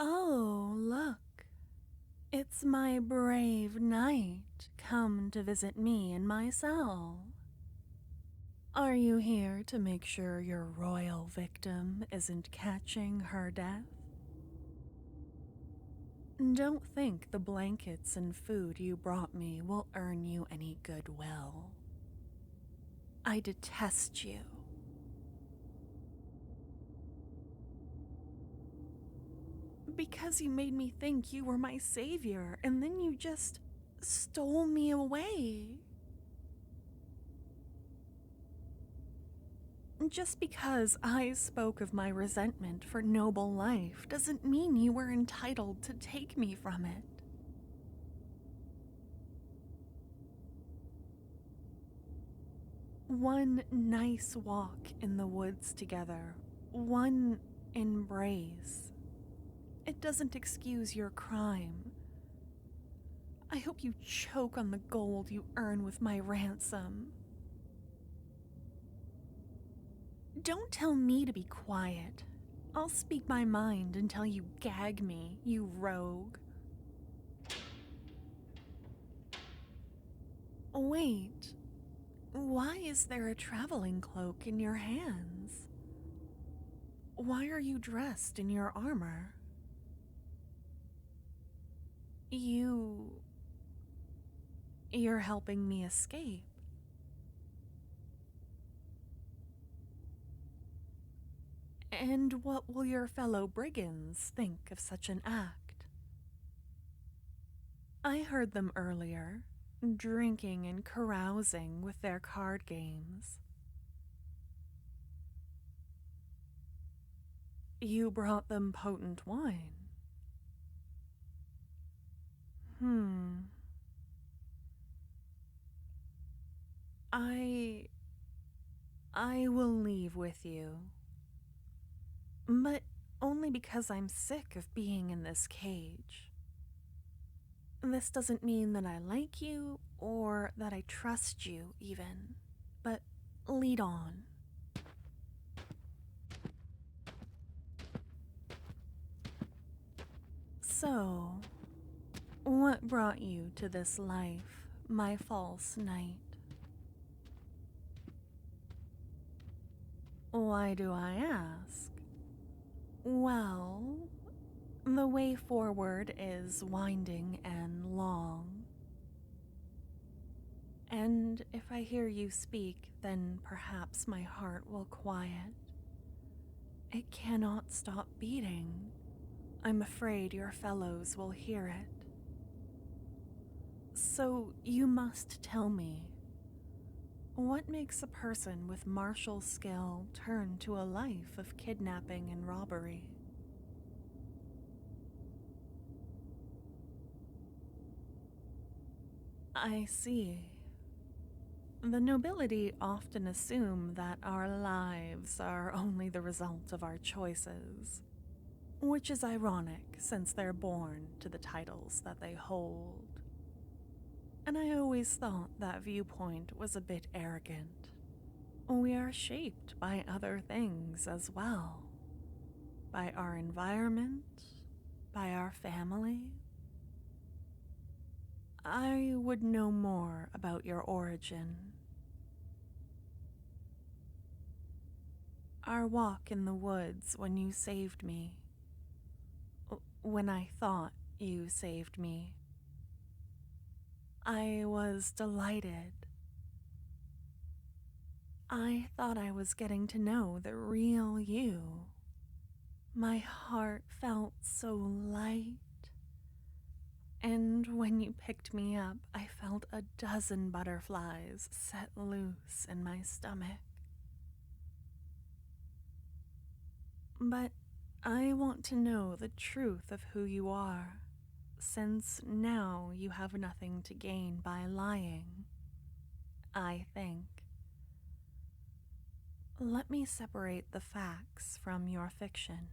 Oh, look. It's my brave knight come to visit me in my cell. Are you here to make sure your royal victim isn't catching her death? Don't think the blankets and food you brought me will earn you any goodwill. I detest you. Because you made me think you were my savior, and then you just stole me away. Just because I spoke of my resentment for noble life doesn't mean you were entitled to take me from it. One nice walk in the woods together, one embrace. It doesn't excuse your crime. I hope you choke on the gold you earn with my ransom. Don't tell me to be quiet. I'll speak my mind until you gag me, you rogue. Wait, why is there a traveling cloak in your hands? Why are you dressed in your armor? You're helping me escape. And what will your fellow brigands think of such an act? I heard them earlier, drinking and carousing with their card games. You brought them potent wine. I will leave with you. But only because I'm sick of being in this cage. This doesn't mean that I like you or that I trust you, even. But lead on. So, what brought you to this life, my false knight? Why do I ask? Well, the way forward is winding and long. And if I hear you speak, then perhaps my heart will quiet. It cannot stop beating. I'm afraid your fellows will hear it. So you must tell me, what makes a person with martial skill turn to a life of kidnapping and robbery? I see. The nobility often assume that our lives are only the result of our choices, which is ironic since they're born to the titles that they hold. And I always thought that viewpoint was a bit arrogant. We are shaped by other things as well, by our environment, by our family. I would know more about your origin. Our walk in the woods when you saved me. When I thought you saved me. I was delighted. I thought I was getting to know the real you. My heart felt so light. And when you picked me up, I felt a dozen butterflies set loose in my stomach. But I want to know the truth of who you are, since now you have nothing to gain by lying, I think. Let me separate the facts from your fiction.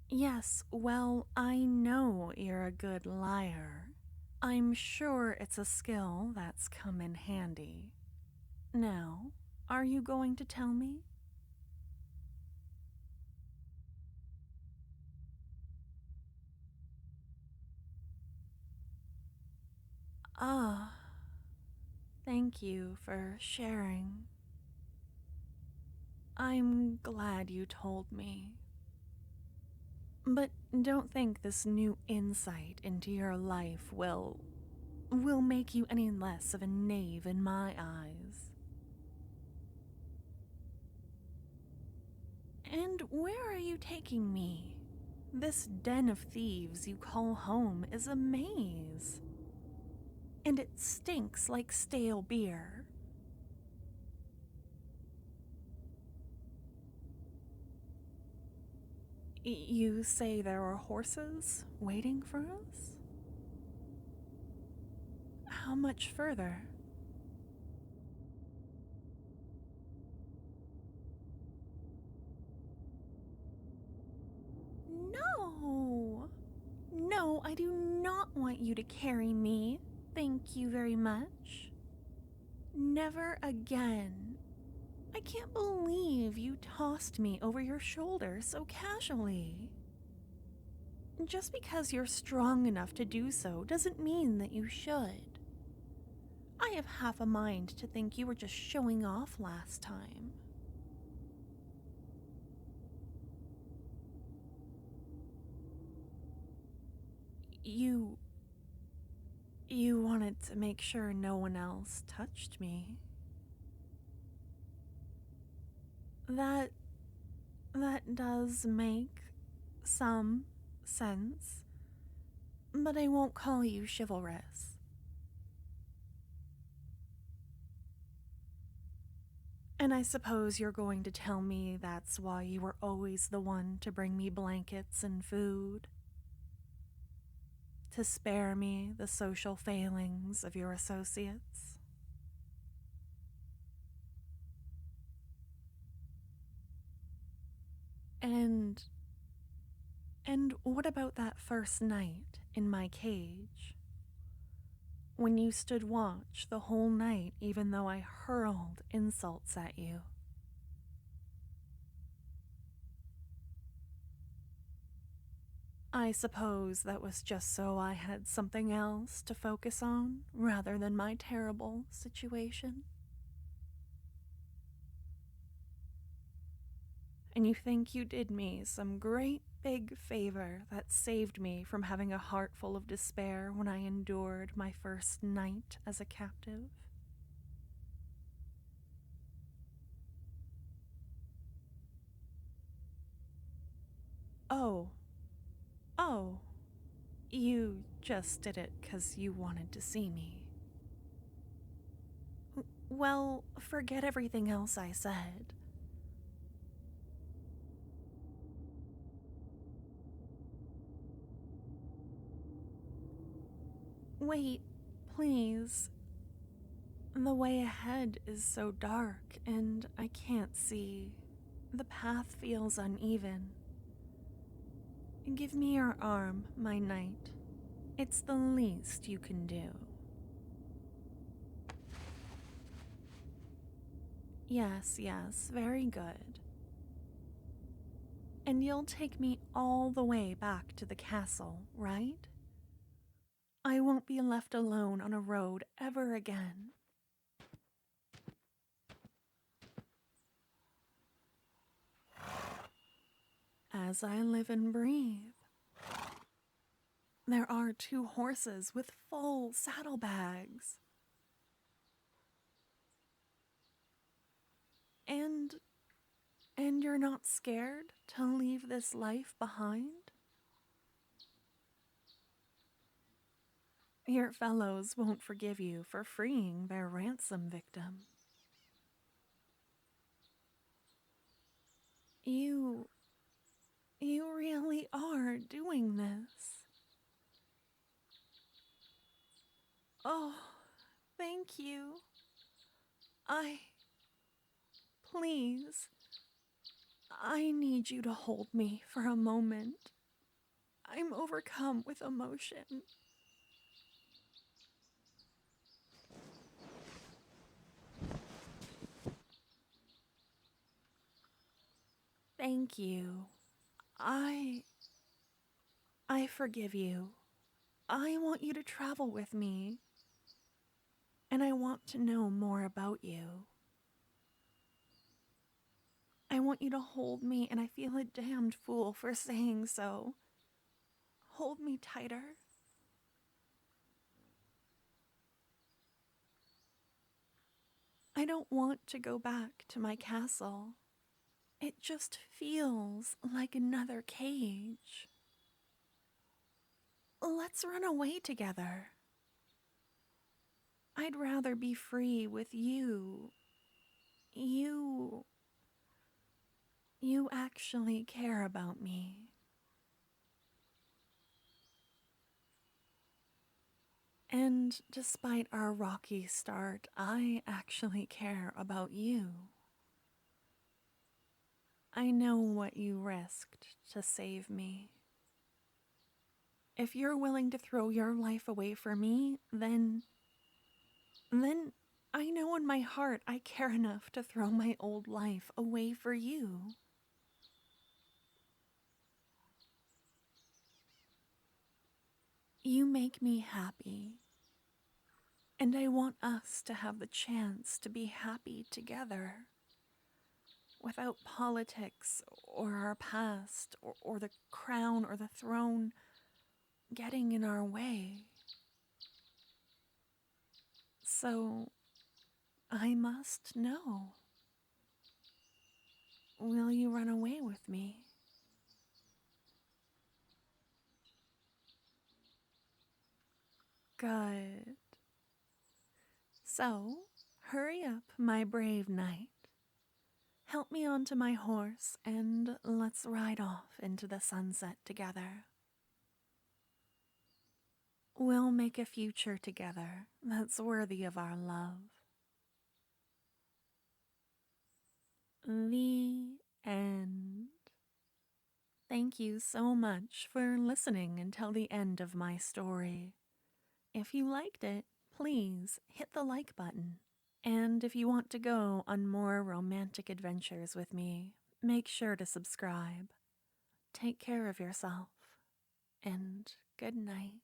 Yes, well, I know you're a good liar. I'm sure it's a skill that's come in handy. Now, are you going to tell me? Ah, thank you for sharing. I'm glad you told me. But don't think this new insight into your life will make you any less of a knave in my eyes. And where are you taking me? This den of thieves you call home is a maze. And it stinks like stale beer. You say there are horses waiting for us? How much further? No! No, I do not want you to carry me. Thank you very much. Never again. I can't believe you tossed me over your shoulder so casually. Just because you're strong enough to do so doesn't mean that you should. I have half a mind to think you were just showing off last time. You wanted to make sure no one else touched me. That does make some sense, but I won't call you chivalrous. And I suppose you're going to tell me that's why you were always the one to bring me blankets and food, to spare me the social failings of your associates. And what about that first night in my cage? When you stood watch the whole night even though I hurled insults at you. I suppose that was just so I had something else to focus on rather than my terrible situation. And you think you did me some great big favor that saved me from having a heart full of despair when I endured my first night as a captive? Oh, oh, you just did it 'cause you wanted to see me. Well, forget everything else I said. Wait, please. The way ahead is so dark and I can't see. The path feels uneven. Give me your arm, my knight. It's the least you can do. Yes, very good. And you'll take me all the way back to the castle, right? I won't be left alone on a road ever again. As I live and breathe. There are 2 horses with full saddlebags. And you're not scared to leave this life behind? Your fellows won't forgive you for freeing their ransom victim. You really are doing this. Oh, thank you. Please, I need you to hold me for a moment. I'm overcome with emotion. Thank you. I forgive you. I want you to travel with me. and I want to know more about you. I want you to hold me, and I feel a damned fool for saying so. Hold me tighter. I don't want to go back to my castle. It just feels like another cage. Let's run away together. I'd rather be free with you. You. You actually care about me. And despite our rocky start, I actually care about you. I know what you risked to save me. If you're willing to throw your life away for me, then I know in my heart I care enough to throw my old life away for you. You make me happy, and I want us to have the chance to be happy together, without politics or our past or the crown or the throne getting in our way. So, I must know. Will you run away with me? Good. So, hurry up, my brave knight. Help me onto my horse and let's ride off into the sunset together. We'll make a future together that's worthy of our love. The end. Thank you so much for listening until the end of my story. If you liked it, please hit the like button. And if you want to go on more romantic adventures with me, make sure to subscribe. Take care of yourself, and good night.